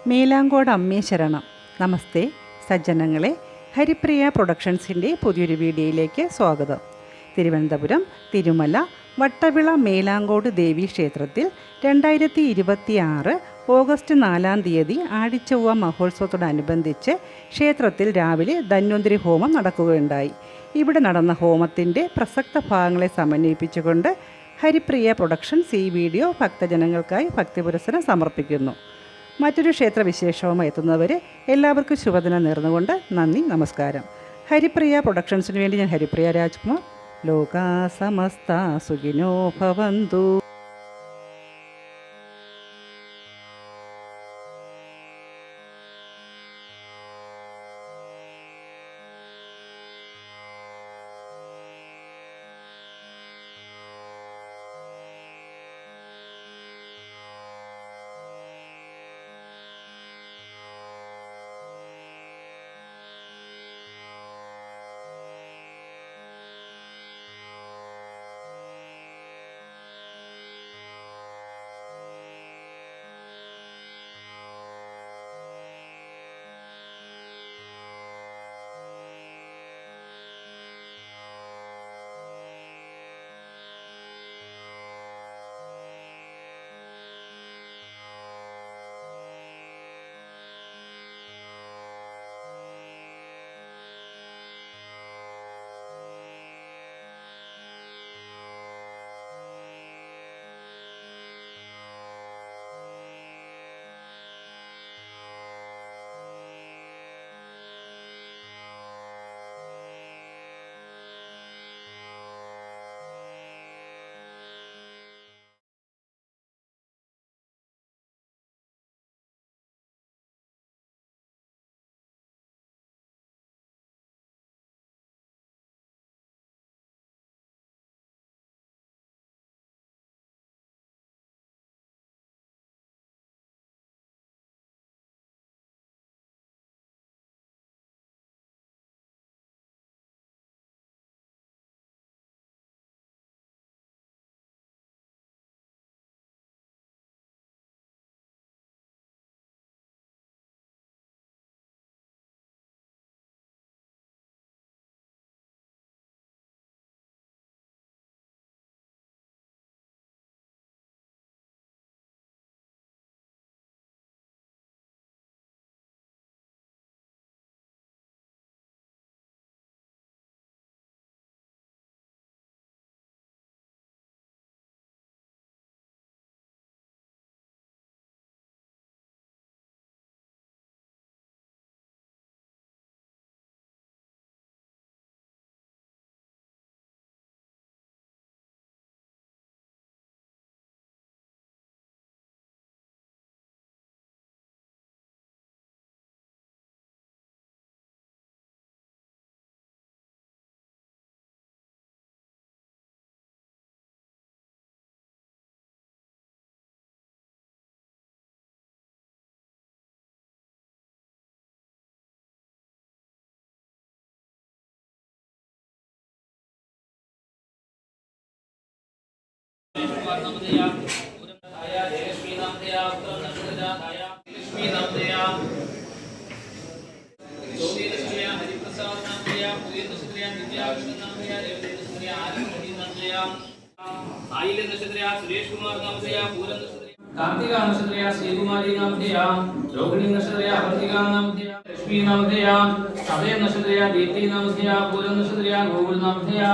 മേലാങ്കോട് അമ്മേ ശരണം. നമസ്തേ സജ്ജനങ്ങളെ, ഹരിപ്രിയ പ്രൊഡക്ഷൻസിൻ്റെ പുതിയൊരു വീഡിയോയിലേക്ക് സ്വാഗതം. തിരുവനന്തപുരം തിരുമല വട്ടവിള മേലാങ്കോട് ദേവി ക്ഷേത്രത്തിൽ 2026 ഓഗസ്റ്റ് 4-ാം തീയതി ആടിച്ചൊവ്വ മഹോത്സവത്തോടനുബന്ധിച്ച് ക്ഷേത്രത്തിൽ രാവിലെ ധന്വന്തരി ഹോമം നടക്കുകയുണ്ടായി. ഇവിടെ നടന്ന ഹോമത്തിൻ്റെ പ്രസക്ത ഭാഗങ്ങളെ സമന്വയിപ്പിച്ചുകൊണ്ട് ഹരിപ്രിയ പ്രൊഡക്ഷൻസ് ഈ വീഡിയോ ഭക്തജനങ്ങൾക്കായി ഭക്തിപുരസ്സരം സമർപ്പിക്കുന്നു. മറ്റൊരു ക്ഷേത്രവിശേഷവുമായി എത്തുന്നവരെ എല്ലാവർക്കും ശുഭദിനം നേർന്നുകൊണ്ട് നന്ദി, നമസ്കാരം. ഹരിപ്രിയ പ്രൊഡക്ഷൻസിന് വേണ്ടി ഞാൻ ഹരിപ്രിയ രാജ്കുമാർ. ലോകാ സമസ്ത സുഖിനോ ഭവന്തു. सुरेश कुमार नामधेया पूरन कार्तिका नक्षत्रया श्री कुमारी नामधेया रोहिणी नक्षत्रया वर्तिका नामधेया लक्ष्मी नामधेया सदय नक्षत्रया दीप्ति नामधेया पूरन नक्षत्रया गोकुल नामधेया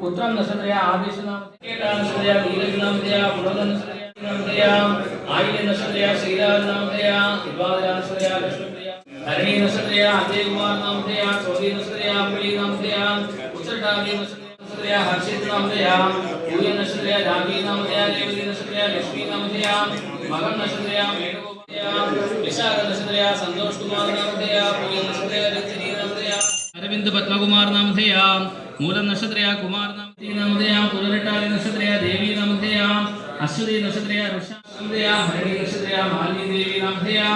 उत्तम नक्षत्रया आदेश नामधेया केटा नक्षत्रया नीरज नामधेया पुरोदन नक्षत्रया नामधेया आइले नक्षत्रया श्रीराज नामधेया तिवारा नक्षत्रया लक्ष्मीप्रिया हरिणी नक्षत्रया अजय कुमार नामधेया चौधरी नक्षत्रया पुली नामधेया उत्तरटागी नक्षत्रया हर्षित नामधेया पूर्य नक्षत्रया रागी नामधेया रेवती नक्षत्रया लक्ष्मी नामधेया मगन नक्षत्रया मेघगोपधेया विशाख नक्षत्रया संतोष कुमार नामधेया पूर्य नक्षत्रया रजनी नामधेया अरविंद पद्मकुमार नामधेया मूल नक्षत्रया कुमार नामधेया पुरटाली नक्षत्रया देवी नामधेया अश्वती नक्षत्रया ऋषा नामधेया भरणी नक्षत्रया मालिनी देवी नामधेया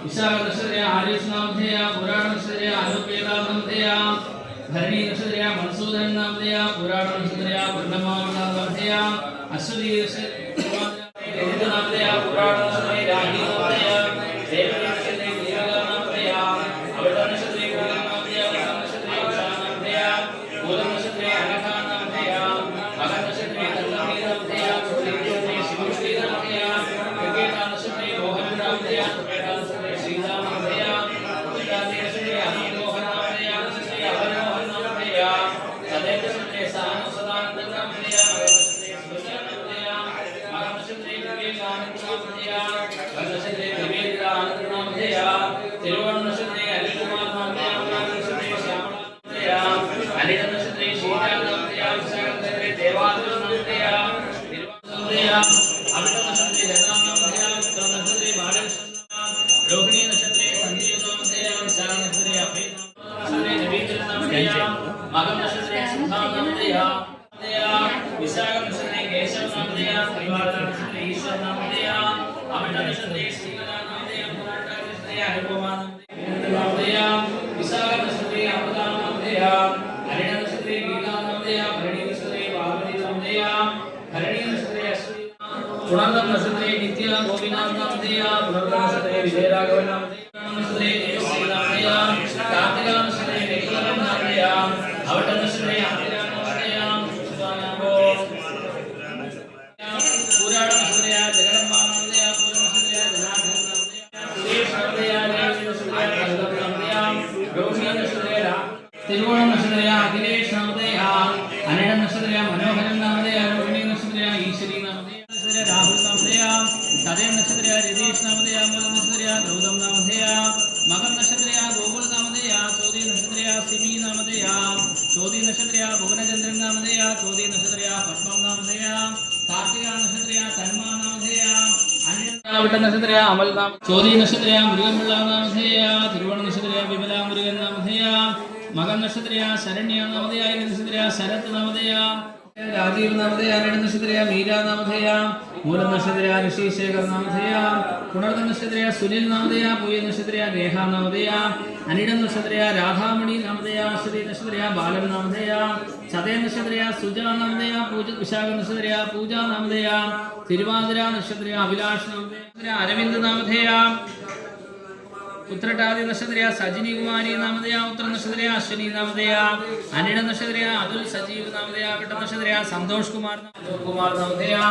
विशाख नक्षत्रया आर्यस नामधेया पुराण नक्षत्रया अनुपेला नामधेया भरणी नक्षत्रया मनसूदन नामधेया पुराण नक्षत्रया वर्णमान नामधेया अश्वती नामधेया पुराण नक्षत्रया राही नामधेया देवी नामधेया अविट नक्षत्रे जनाम नामधेया उत्तर नक्षत्रे बालकृष्ण रोहिणी नक्षत्रे संजीव नामधेया विशाल नक्षत्रे अभय नक्षत्रे नवीन्द्र नामधेया मगम नक्षत्रे सुधा नामधेया विशाख नक्षत्रे केशव नामधेया त्रिवार नक्षत्रे ईश्वर नामधेया अमित नक्षत्रे श्रीगणा नामधेया पुराण नक्षत्रे अनुपमा नामधेया विशाख नक्षत्रे अमृता नामधेया हरिण नक्षत्रे गीता नामधेया भरणी नक्षत्रे पार्वती नामधेया हरिणी नक्षत्रे अश्विनी पुनर्दम नक्षत्रे नित्य गोपीनाथ नामधेया पुनर्दम नक्षत्रे विजय राघव नामधेया नक्षत्रे देवश्री नामधेया कार्तिका नक्षत्रे वेंकटरमण नामधेया अवट नक्षत्रे अमिरा नामधेया सुदानागो पुराण नक्षत्रे जगदम्बा नामधेया पूर्ण नक्षत्रे जनार्दन नामधेया सुरेश नामधेया देवश्री नक्षत्रे भरत नामधेया रोहिणी नक्षत्रे तिरुवोणम नक्षत्रे अखिलेश नामधेया अनिल नक्षत्रे मनोहरम नामधेया रोहिणी नक्षत्रे ईश्वरी नामधेया नक्षत्रे राहुल नामधेया सदैव नक्षत्रे रजनीश नामधेया मूल नक्षत्रे गौतम नामधेया मगम नक्षत्रे गोकुल नामधेया चौदी नक्षत्रे सिमी नामधेया चौदी नक्षत्रे भुवनचंद्रन नामधेया चौदी नक्षत्रे पद्मम नामधेया कार्तिका नक्षत्रे तन्मा नामधेया अनिल नक्षत्रे अमल नाम चौदी नक्षत्रे मृगमुला नामधेया तिरुवोण नक्षत्रे विमला मुरुगन नामधेया मगम नक्षत्रे शरण्य नामधेया नक्षत्रे शरत नामधेया राजीव नामधेया अनिल नक्षत्रे मीरा नामधेया मूल नक्षत्रे ऋषिशेखर नामधेया पुनर्दम नक्षत्रे सुनील नामधेया पूय नक्षत्रे रेखा नामधेया अनिल नक्षत्रे राधामणि नामधेया श्री नक्षत्रे बालन नामधेया सदय नक्षत्रे सुजा नामधेया पूजित विशाख नक्षत्रे पूजा नामधेया तिरुवाതിര नक्षत्रे अभिलाष नामधेया अरविंद नामधेया उत्तरटादि नक्षत्रे सजिनी कुमारी नामधेया उत्तर नक्षत्रे अश्विनी नामधेया अनिल नक्षत्रे अतुल सजीव नामधेया विट नक्षत्रे संतोष कुमार नामधेया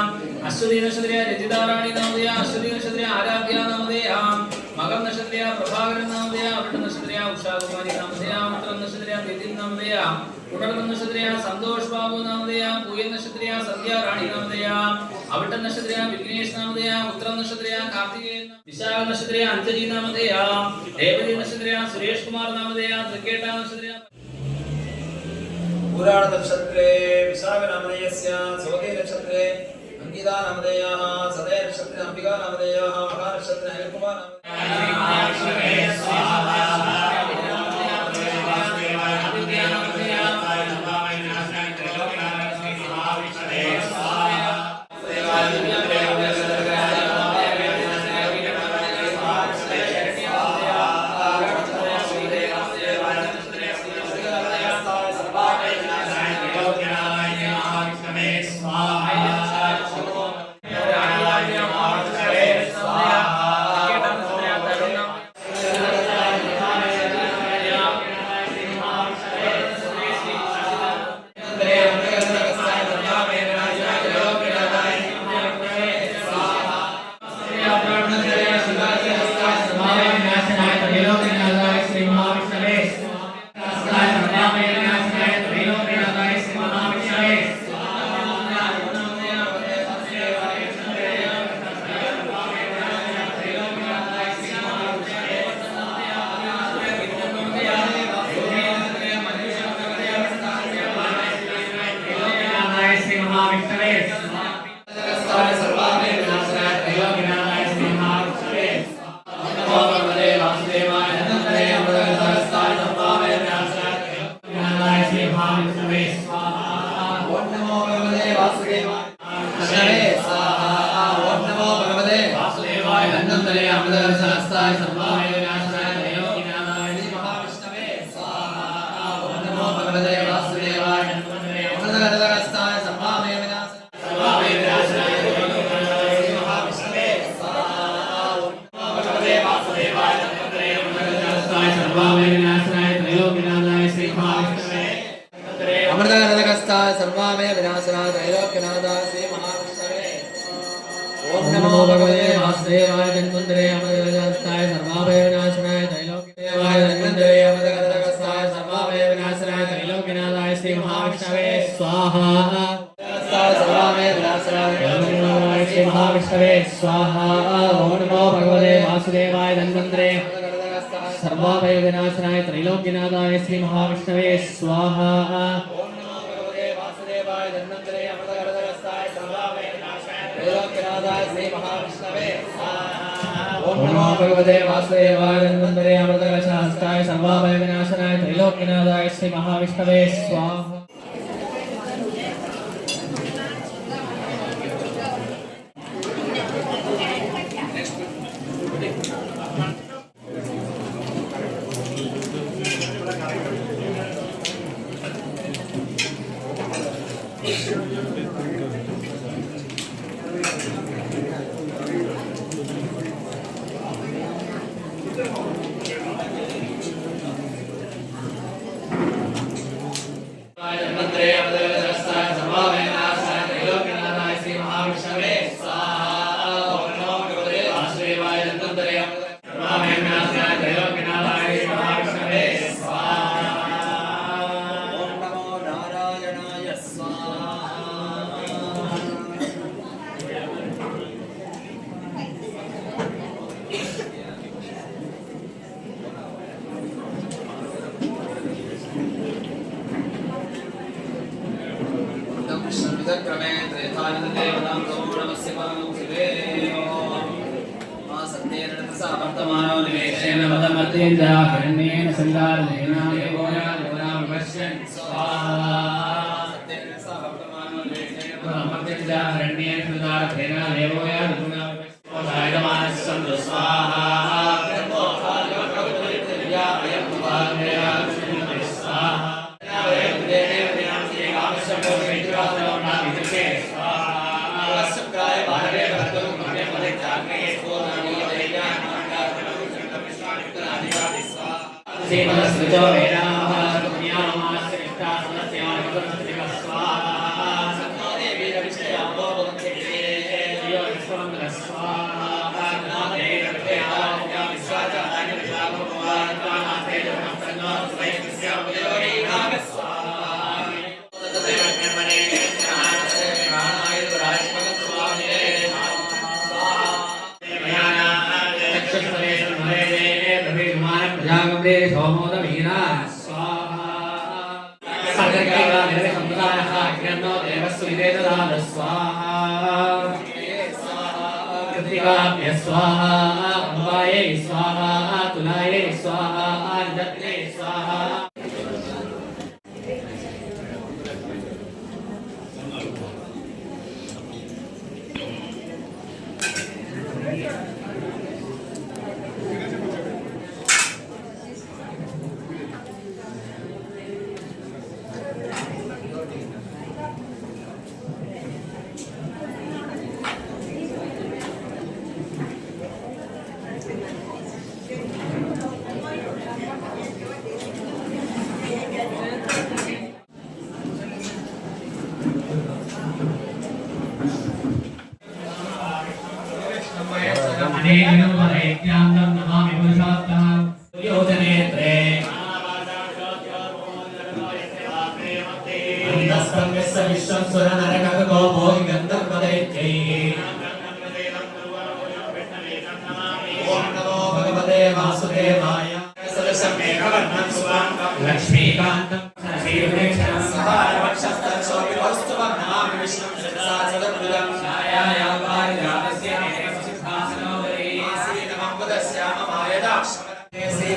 अश्विनी नक्षत्रे रजिता रानी नामधेया अश्विनी नक्षत्रे आराध्या नामधेया मगम नक्षत्रे प्रभाकर नामधेया विट नक्षत्रे उषा कुमारी नामधेया उत्तर नक्षत्रे नितिन नामधेया पुनर्दम नक्षत्रे संतोष बाबू नामधेया पूय नक्षत्रे संध्या रानी नामधेया अविट नक्षत्रे विघ्नेश नामधेया उत्तर नक्षत्रे कार्तिकेय विशाख नक्षत्रे अंजलि नामधेया रेवती नक्षत्रे सुरेश कुमार नामधेया त्रिकेटा नक्षत्रे पुराण नक्षत्रे विशाख नामधेयस्य चौथे नक्षत्रे अंकिता नामधेयः सदय नक्षत्रे अंबिका नामधेयः महा नक्षत्रे अनिलकुमार अमृतकरदकस्ताय सर्वामय विनाशनाय त्रैलोक्यनाथाय श्री महाविष्णवे ओम नमो भगवते वासुदेवाय जन्मंतरे अमृतकरदकस्ताय सर्वामय विनाशनाय त्रैलोक्यनाथाय जन्मंतरे अमृतकरदकस्ताय सर्वामय विनाशनाय त्रैलोक्यनाथाय श्री महाविष्णवे स्वाहा सर्वामय विनाशनाय श्री महाविष्णवे स्वाहा ओम नमो भगवते वासुदेवाय जन्मंतरे सर्वाभय विनाशनाय त्रैलोक्यनाथाय श्री महाविष्णवे स्वाहा श्री महाविष्णवे ओम नमो भगवते वासुदेवाय नंदरे अमृतकलशहस्ताय सर्वाभय विनाशनाय त्रैलोक्यनाथाय श्री महाविष्णवे स्वाहा। क्रमे त्रेधानदेवतां नमस्य परमं शिवे मा सत्येन तथा वर्तमानो निवेशेन मदमतेन हिरण्येन संगारेण देवोया देवनां विपश्यन् स्वाहा। सत्येन तथा वर्तमानो निवेशेन मदमतेन हिरण्येन संगारेण देवोया देवनां विपश्यन् स्वाहा। श्रीमदस्वितो वेदाः पुण्यामाश्रिष्टा सदस्याः स्वाहा। सन्नोदेवी रविष्टयामो भवन्ति यो विश्वमङ्गल स्वाहा। नमोदेवी रविष्टयामो विश्वाचार्य विश्वामो भवान्तानास्ते जगन्नाथनो स्वयंस्य उदयोगी नाम स्वाहा। तदेव कर्मणे ज्ञानसे प्राणाय राजपद स्वामिने स्वाहा। देवयाना चक्षुष्पदे संभवे प्रजागम्रे सोमोदवीरा स्वाहा। सर्गैवा निर्विसंप्रदायः अग्न्यो देवस्तु विदेददाद स्वाहा। कृत्तिकाभ्य स्वाहा। अम्बायै स्वाहा। तुलायै स्वाहा। निदत्ते स्वाहा।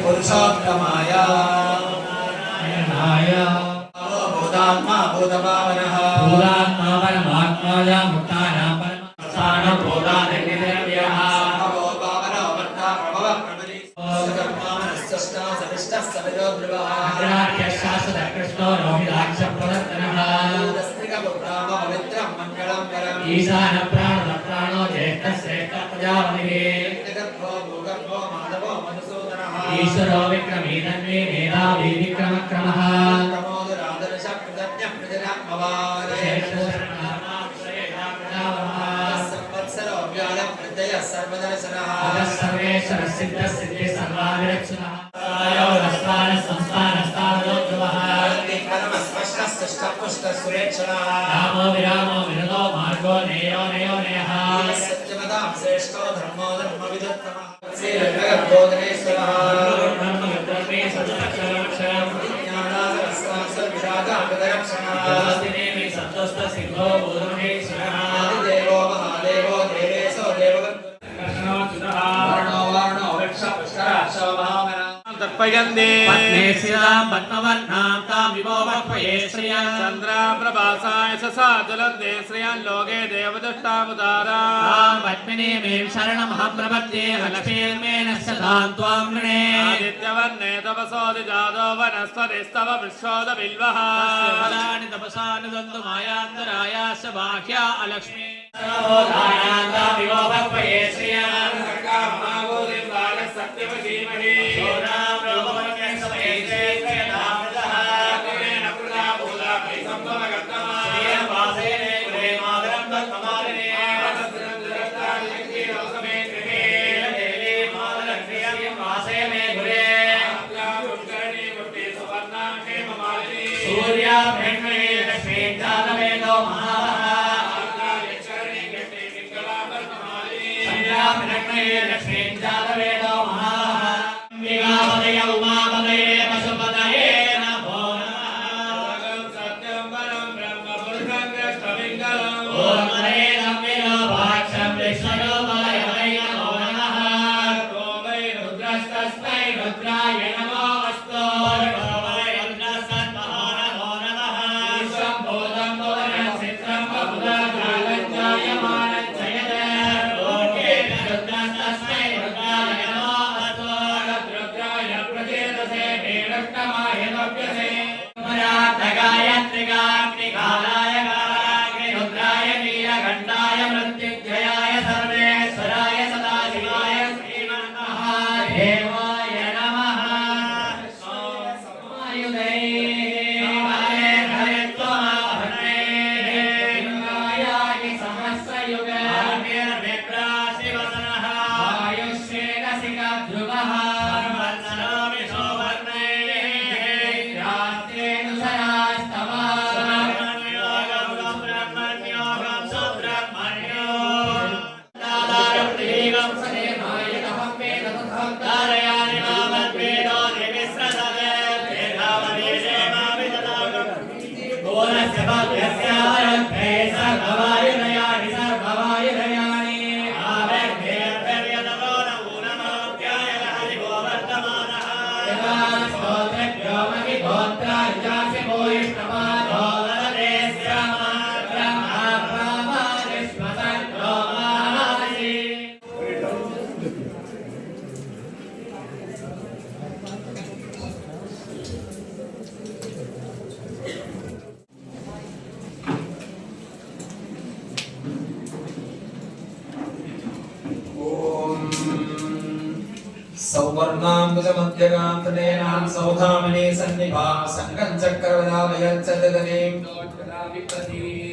पुरुषोत्तमाय भूतात्मा भूतपावनः भूतात्मा परमात्माय मुक्तानां परमस्थानं भूतानिर्निर्व्यः भवो पावनो वर्ता प्रभवः प्रभुति कर्माणश्चष्टा सविष्टः सविरो ध्रुवः शाश्वत कृष्णो रोहिदाक्षप्रवर्तनः स्त्रिकपुत्राम पवित्रं मङ्गलं परम् ईशान प्राणो ज्येष्ठ श्रेष्ठ प्रजापतिः गर्भो भूगर्भो माधवो मधुसूदनः ईश्वरो विक्रमी तन्मे मेधावी विक्रमक्रमः कमोदरादर्शकृतज्ञः प्रजनात्मवान् संवत्सरो व्यालं प्रत्ययः सर्वदर्शनः सर्वेश्वर सिद्ध सिद्धि सर्वाभिरक्षणः आयोरस्तान संस्थानस्तानो ध्रुवः परमस्पष्टस्तुष्टपुष्टसुरेक्षणः रामो विरतो मार्गो नेयो नेयः सत्यवतां श्रेष्ठो धर्मो धर्मविदुत्तमः श्रीरङ्गगर्भोदनेश्वरः ब्रह्मविद्रमे सदक्षरक्षरम् विराजागदरक्षणः सन्तुष्ट सिद्धो भूतमहेश्वरः आदिदेवो महादेवो देवेशो वयन्ति पद्मेश्रियां पद्मवर्णां तां विभो वक्वये श्रियां चन्द्राप्रभासाय ससा ज्वलन्ते श्रियान् लोके देवदुष्टामुदारा पद्मिनीं शरणमहं प्रपद्ये लक्ष्मीर्मे नश्यतां त्वां नृणे आदित्यवर्णे तपसोऽधिजातो वनस्पतिस्तव विश्वोदबिल्वः फलानि तपसा निदन्तु मायान्तरायाश्च बाह्या अलक्ष्मी सर्वोधायान्तां विभो वक्वये श्रियां सत्यवधीमहि सौवर्णाम्बुजमध्यगां तदेनां सौधामने सन्निभा सङ्गं चक्रवदालयच्चदनीं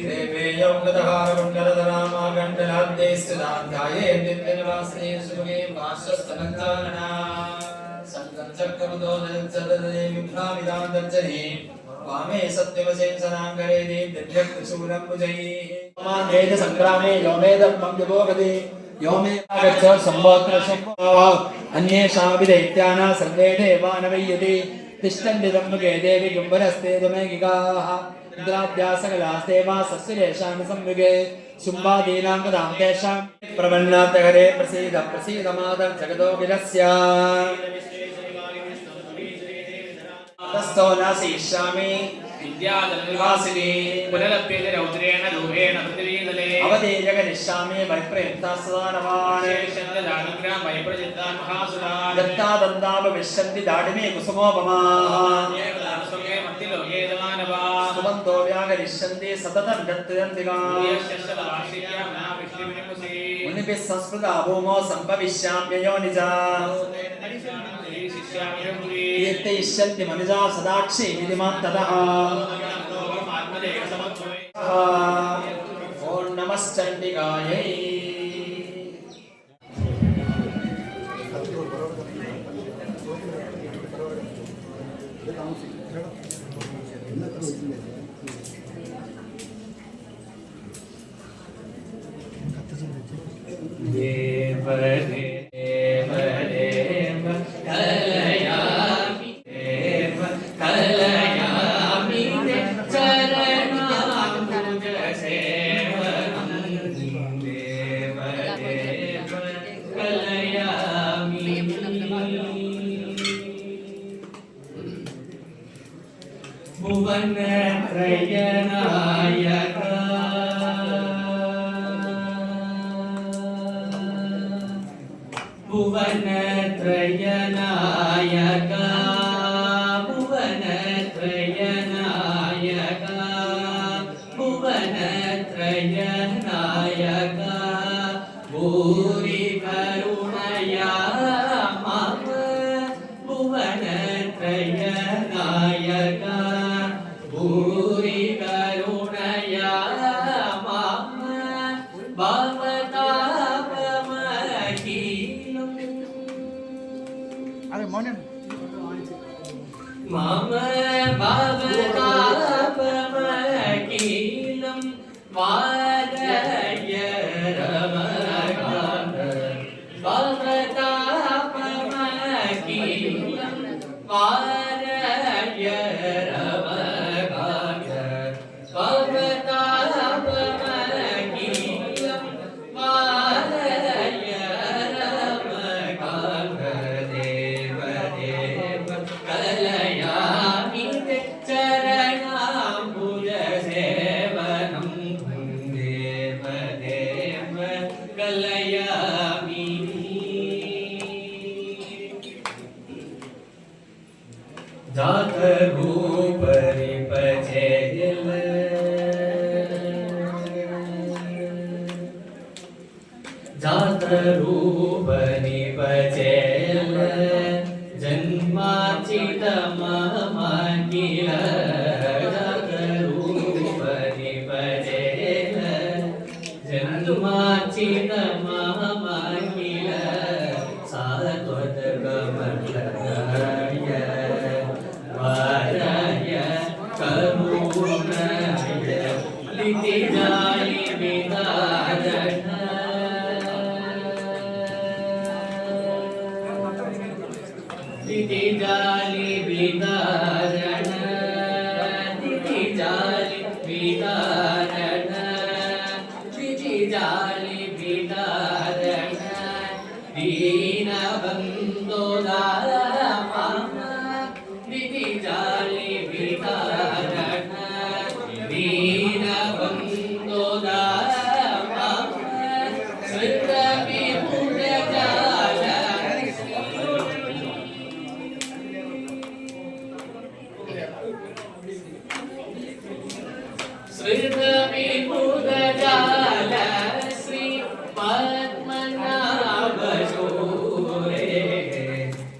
देवेयं गदहारकुण्डलधरामागण्डलाब्धे स्थिताध्याये दिव्यनिवासिने सुभगे भाष्यस्तनञ्चानना सङ्गं चक्रवदोदयच्चदने विभ्रामिदां दर्जने वामे सत्यवशेषनाङ्गरे दिव्यक्तशूलं भुजैः मान्देन सङ्ग्रामे योमे धर्मं विभोगते यो मे आगच्छ सम्भोत्र अन्येषां विदैत्यानां सर्वे देवानवैयते तिष्ठन्ति तम्मुखे देवि गुम्बरस्ते दुमेगिकाः इन्द्राद्यासकलास्ते वा सस्यलेषां सम्मुखे शुम्भादीनां कदां तेषां प्रपन्नातहरे प्रसीद प्रसीद मातर् जगतो विरस्य तस्थो नासीष्यामि विद्याधननिवासिनी पुनरप्येति रौद्रेण रूपेण पृथिवीतले अवधेयगनिष्यामि वैप्रयन्ताः सदा नवान् शेषन्दजानुग्रहं वैप्रचित्तान् महासुरान् दत्ता दन्तापविश्यन्ति दाडिमे कुसुमोपमाः स्वके मत्तिलोके दमानवाः सुमन्तो व्यागरिष्यन्ति सततं दत्तयन्तिकाः यश्चश्चलवार्षिक्यां न विष्णुविनिमुषे मुनिभिः संस्कृता भूमौ सम्भविष्याम्ययोनिजा कीर्ते इष्यन्ति मनुजा सदाक्षि विधिमान् ततः ॐ नमश्चण्डिकायै देव देव देव कलयामि देव कलयामि चरणाम्बुज सेवनं देव देव कलयामि ഭുവനത്രയനായക ഭുവനത്രയനായക ഭുവനത്രയനായക ഭൂരി കരുണയാ മമ ഭുവനത്രയനായക ഭൂരി കരുണയാ മമ ഭവതാപമഖിലം മമ ഭവതാപമഖിലം വാരയ രമകാന്ത ഭവതാപമഖിലം വാരയ രമകാന്ത ഭവതാപമഖിലം വാരയ രമകാന്ത ദേവദേവ കലയാമി ചരണാംബുജസേവനം ദേവദേവ കലയാമി ജാതരൂപരിപചേയല ജാതരൂപരിപചേയല ജന്മാചിതമഹമഖില ജാതരൂപരിപചേയല ജന്മാചിതമഹമഖില സാത്വതകമലയ വാരയ കരുണയ ലിതിജാലി വിദാരണ ലിതിജാലി വിദാരണ ലിതിജാലി വിദാരണ ലിതിജാലി വിദാരണ ദീനബന്ധുദാര മമ ലിതിജാലി വിദാരണ ദീനബന്ധുദാര മമ ശ്രുതവിഭുജാല ശ്രുതവിഭുജാല ശ്രീ പത്മനാഭശൂരേ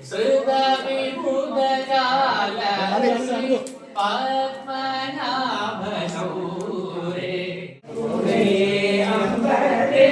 ശ്രുതവിഭുജാല ശ്രീ പത്മനാഭശൂരേ അമ്പരേ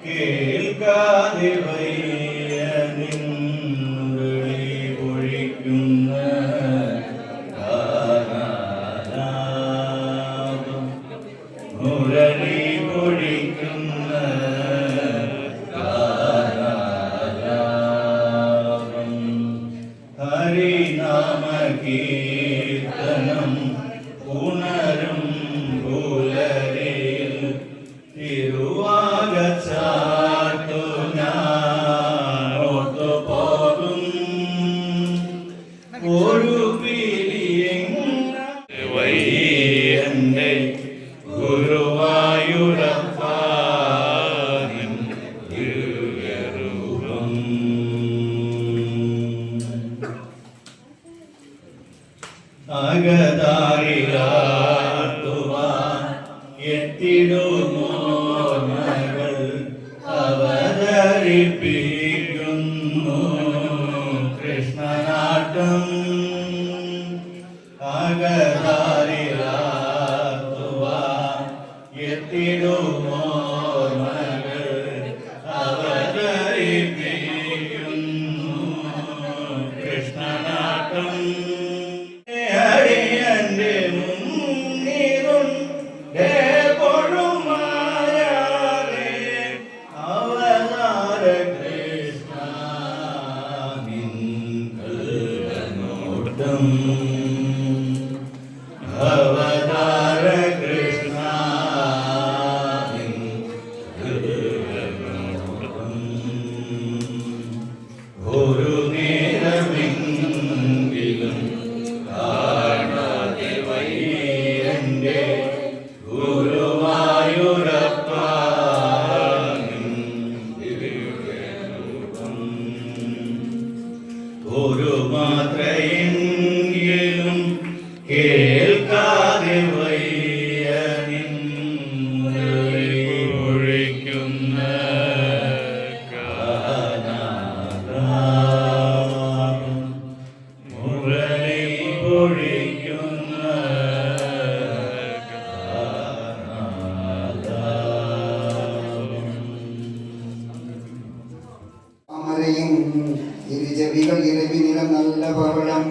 കേൾക്കാതെ വയ്യ നിൻവിളി പൊഴിക്കുന്ന ഗാനാലാപം മുരളി പൊഴിക്കുന്ന ഗാനാലാപം ഹരിനാമ കീർത്തനം ഉണരും പുലരിൽ തിരുവാകച്ചാർത്തു ഞാനോർത്തു പോകും ഒരു പിരിയെങ്ങ വയ്യന്റെ ഗുരുവായൂരപ്പ നിൻ ദിവ്യരൂപം. അകതാരിലാട്ടുവാൻ എത്തിടുമോ മകൾ അവതരിപ്പിക്കുന്നു കൃഷ്ണനാട്ടം. അകതാരിലാട്ടുവാൻ എത്തിടുമോ മകൾ അവതരിപ്പിക്കുന്നു കൃഷ്ണനാട്ടം. ഹരിയന്റെ മുന്നിലുണ്ട് എപ്പോഴും മായാതെ അവതാര കൃഷ്ണ നിൻ കൽനോട്ടം. അവതാര കൃഷ്ണ നിൻ കൽനോട്ടം. ഒരു നേരമെങ്കിലും കാണാതെ വയ്യന്റെ ഗുരുവായൂരപ്പ നിൻ ദിവ്യരൂപം. ഒരു മാത്രയെങ്കിലും കേൾക്കാതെ വയ്യ നിൻവിളി പൊഴിക്കുന്ന ഗാനാലാപം മുരളി പൊഴിക്കുന്ന ഗാനാലാപം. அமரையும் இருஜவிகள் இரவி நிலம் நல்ல பவளம்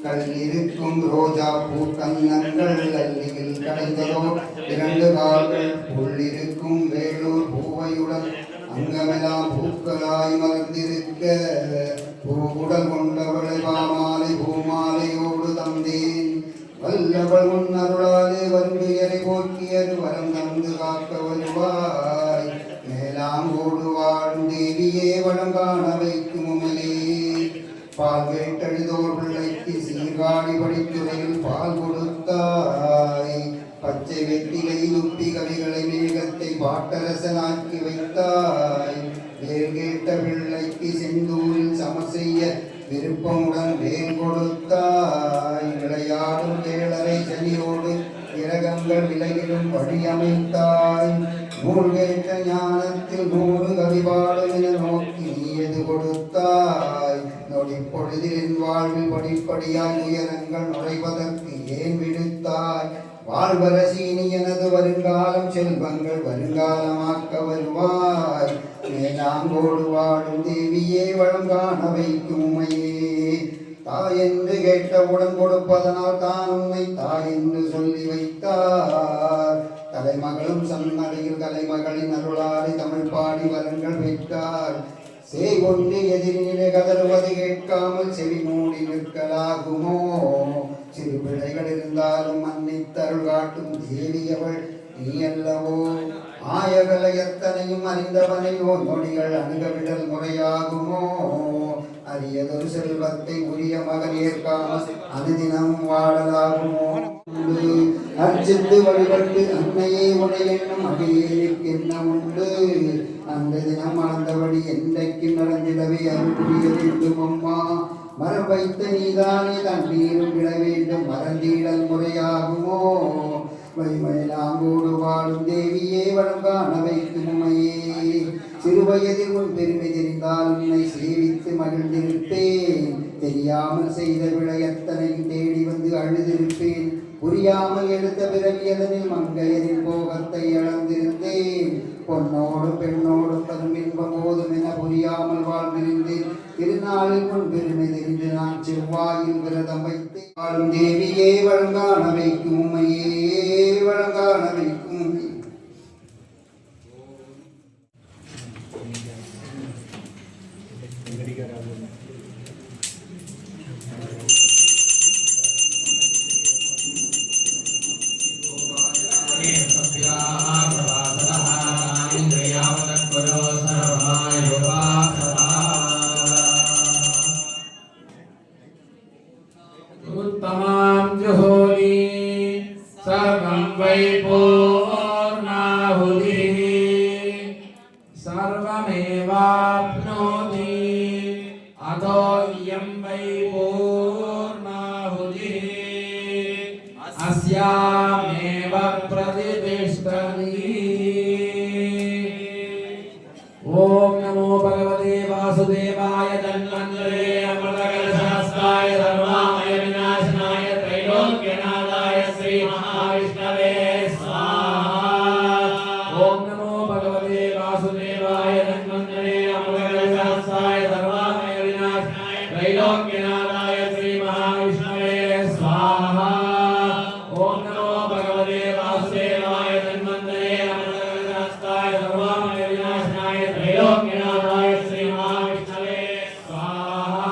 கல்லிருக்கும் ரோஜா பூக்கன்னங்கள் அல்லியில் கடைந்ததோ இரண்டு கால்கள் உள்ளிருக்கும் வேலூர் பூவையுடன் அங்கமெல்லாம் பூக்களாய் மலர்ந்திருக்க பூவுடல் கொண்டவளை பாமாலை பூமாலையோடு தந்தேன் வல்லவள் முன்னருளாலே வருவியலை போக்கியது வரம் தந்து காக்க வருவாய் மேலாங்கோடு வாழும் தேவியே வளம் காண வைக்கும் உமையே பால் கேட்டெழுதோர் பிள்ளைக்கு சீர்காழி படித்துறையில் பால் கொடுத்தாய் பச்சை வெட்டிலை துப்பி கவிகளை மேகத்தை பாட்டரசனாக்கி வைத்தாய் வேல் கேட்ட பிள்ளைக்கு செந்தூரில் சமர் செய்ய விருப்பமுடன் வேல் கொடுத்தாய் விளையாடும் கேளரை சனியோடு இரகங்கள் விலகிடும் வழி அமைத்தாய் நூல் கேட்ட ஞானத்தில் 100 கவிபாடும் என நோக்கி நீயது கொடுத்தாய் நொடி பொழுதில் என் வாழ்வில் படிப்படியாய் உயரங்கள் நுழைவதற்கு ஏன் விடுத்தாய் வாழ்வரசீனி எனது வருங்காலம் செல்வங்கள் வருங்காலமாக்க வருவாய் மேலாங்கோடு வாழும் தேவியே வளம் காண வைக்கும் உமையே தாய் என்று கேட்டவுடன் கொடுப்பதனால் தான் உன்னை தாய் என்று சொல்லி வைத்தார் தலைமகளும் சன்னதியில் கலைமகளின் அருளாடி தமிழ் பாடி வரங்கள் பெற்றார் செய்கொண்டு எதிரிலே கதறுவது கேட்காமல் செவி மூடி நிற்கலாகுமோ சிறு பிள்ளைகள் இருந்தாலும் மன்னித்தருள் காட்டும் தேவியவள் நீ அல்லவோ ஆயகளை எத்தனையும் அறிந்தவனையோ நொடிகள் அணுகவிடல் முறையாகுமோ அரியதொரு செல்வத்தை உரிய மகன் ஏற்காமல் அனுதினம் வாழலாகுமோ அர்ச்சித்து வழிபட்டு அன்னையே உடை என்னும் அடியேனுக்கு என்ன உண்டு அந்த தினம் அளந்தபடி என்றைக்கும் நடந்திடவே அருள் புரிய வேண்டும் அம்மா மரம் வைத்த நீதானே தண்ணீரும் விட வேண்டும் மறந்தீடல் முறையாகுமோ வைமயிலாங்கோடு வாழும் தேவியே வளம் காண வைக்கும் உமையே சிறுவயதில் உன் பெருமை தெரிந்தால் உன்னை சேவித்து மகிழ்ந்திருப்பேன் தெரியாமல் செய்த விளையத்தனையும் தேடி வந்து அழுதிருப்பேன் புரியாமல் எடுத்த பிறவியதனில் மங்கையரின் போகத்தை இழந்திருந்தேன் பொன்னோடும் பெண்ணோடும் பரும் இன்பம் போதும் என புரியாமல் வாழ்ந்திருந்தேன். திருநாளில் முன் பெருமை தெரிந்து நான் செவ்வாயில் விரதம் வைத்து வாழும் தேவியே வழங்கான வைக்கும் உமையே வழங்கான வைக்கும் உமையே. उत्तमां जुहोली सर्वं वै पूर्णाहुतिः सर्वमेवाप्नोति अतो इयं वै पूर्णाहुतिः अस्यामेव प्रतिष्ठति। ॐ नमो भगवते वासुदेवाय धन्वन्तरे अमृतकलशास्त्राय सर्वामय विनाशनाय त्रैलोक्यनाथाय श्री महाविष्णवे स्वाहा। ॐ नमो भगवते वासुदेवाय धन्वन्तरे अमृतकलशास्त्राय सर्वामय विनाशनाय त्रैलोक्यनाथाय श्री महाविष्णवे स्वाहा। ॐ नमो भगवते वासुदेवाय धन्वन्तरे अमृतकलशास्त्राय सर्वामय विनाशनाय त्रैलोक्यनाथाय श्री महाविष्णवे स्वाहा।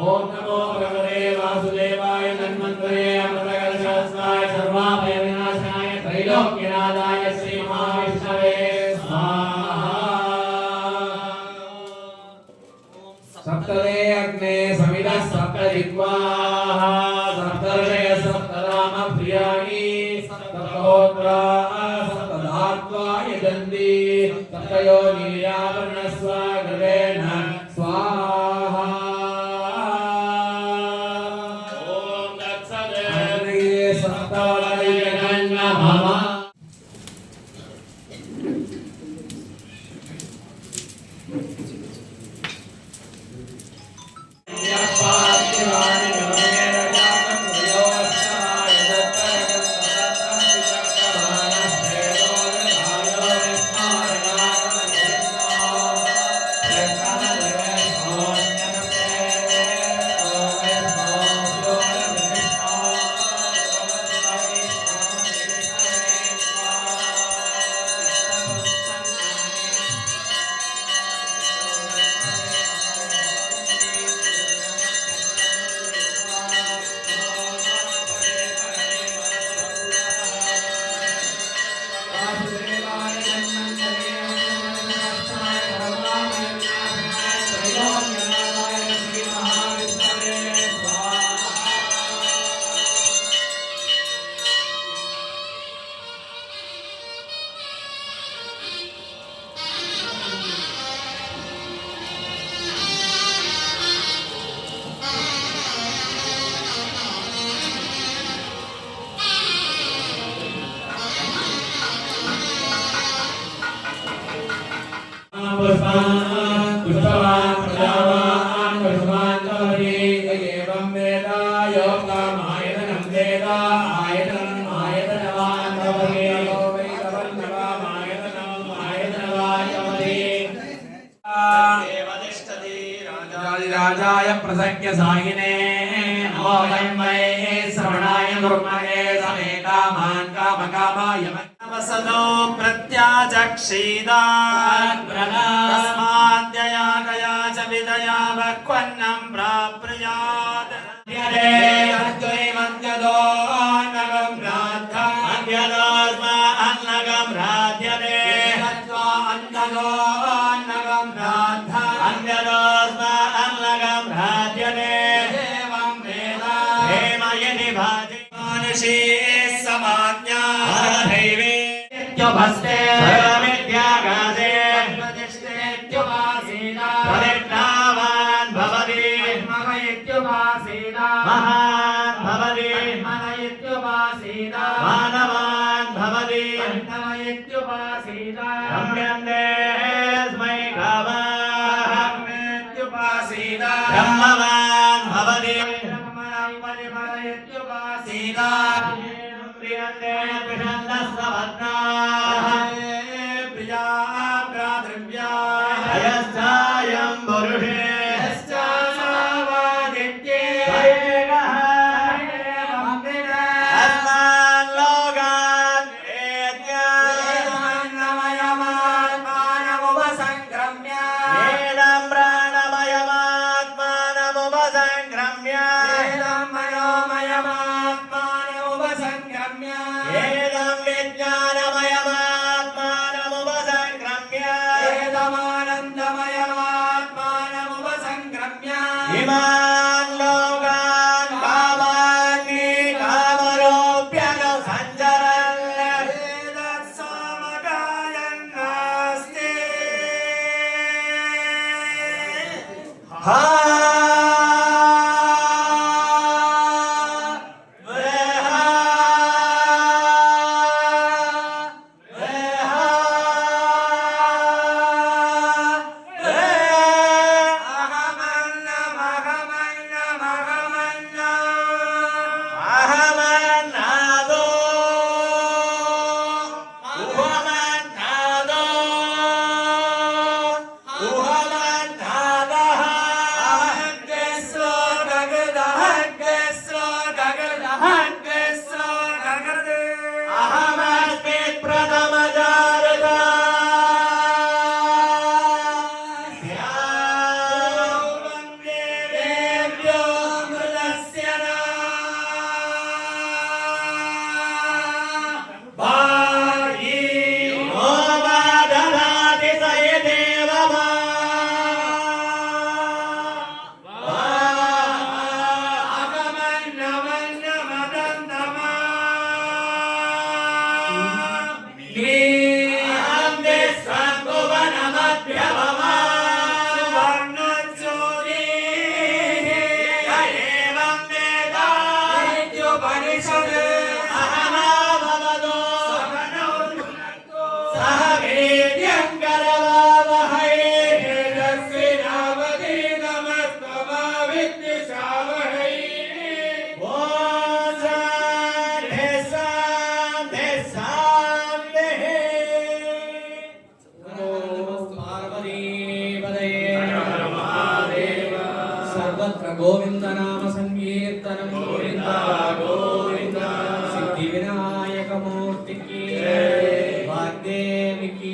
ॐ नमो भगवते वासुदेवाय धन्वन्तरे अमृतकलशास्त्राय सर्वामय विनाशनाय त्रैलोक्यनाथाय श्री महाविष्णवे स्वाहा। सप्तदे अग्ने समिदः सप्तजिह्वाः सप्तर्षय सप्तराम प्रियाणि सप्तहोत्राः सप्तधात्वा यजन्ति सप्तयो नीरावर्णस्व गवेन स्वाहा। ॐ तत्सत् अग्नये सप्तवलये नमः। पुष्पवान् प्रजावान् पुष्पवान् तोहि एवं वेद योगमायतनं वेद आयतनम् आयतनवान् भवति यो वै तवन्नवामायतनम् आयतनवान् भवति। देवतिष्ठति राजाय प्रसज्ञ साहिने नमो वै श्रवणाय गुरुमहे समे कामान् कामकामाय नमसनो प्रत्याचक्षीदात् तस्माद्यया गया च विदया भक्वन्नं प्राप्नुयात्। भस्ते सर्वविद्यागासे प्रतिष्ठावान् भवति महान् भवति मानवान् भवति रम्यन्ते स्मै कामाः ब्रह्मवान् भवति प्रियन्ते प्रियन्तः सवत्नाः प्रिया यस्यायं पुरुषे यस्यावादित्ये अस्मान् लोकान् वेद्यान्नमयमात्मानमुपसङ्क्रम्य वेदं प्राणमयमात्मानमुपसङ्क्रम्य वेदं मनोमयमात्मानमुपसङ्क्रम्य वेदं विज्ञानमयमात्मानमुपसङ्क्रम्य वेदमानन्दमयमात्मानमुपसङ्क्रम्य इमान् लोकान् कामान्नि कामरूप्यनुसञ्चरन् वेदत्सामगायन्नास्ति हा सर्वत्र गोविंद नाम संकीर्तनं गोविंद गोविंद सिद्धि विनायक मूर्ति की वाग्देवी की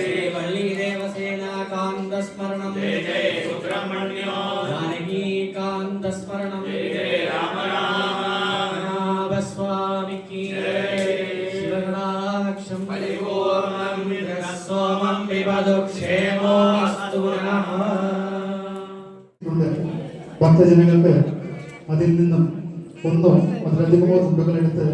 श्री वल्ली देवसेना कांत स्मरणं जय जय सुब्रह्मण्यो जानकी कांत स्मरणं जय जय राम राम नाम स्वामी की शिवगणाक्षं परिपूर्णं सोमं विवदु क्षेमो अस्तु नमः ഭക്തജനങ്ങൾക്ക് അതിൽ നിന്നും ഒന്നോ അതിലധികമോ തുണ്ടുകളെടുത്ത്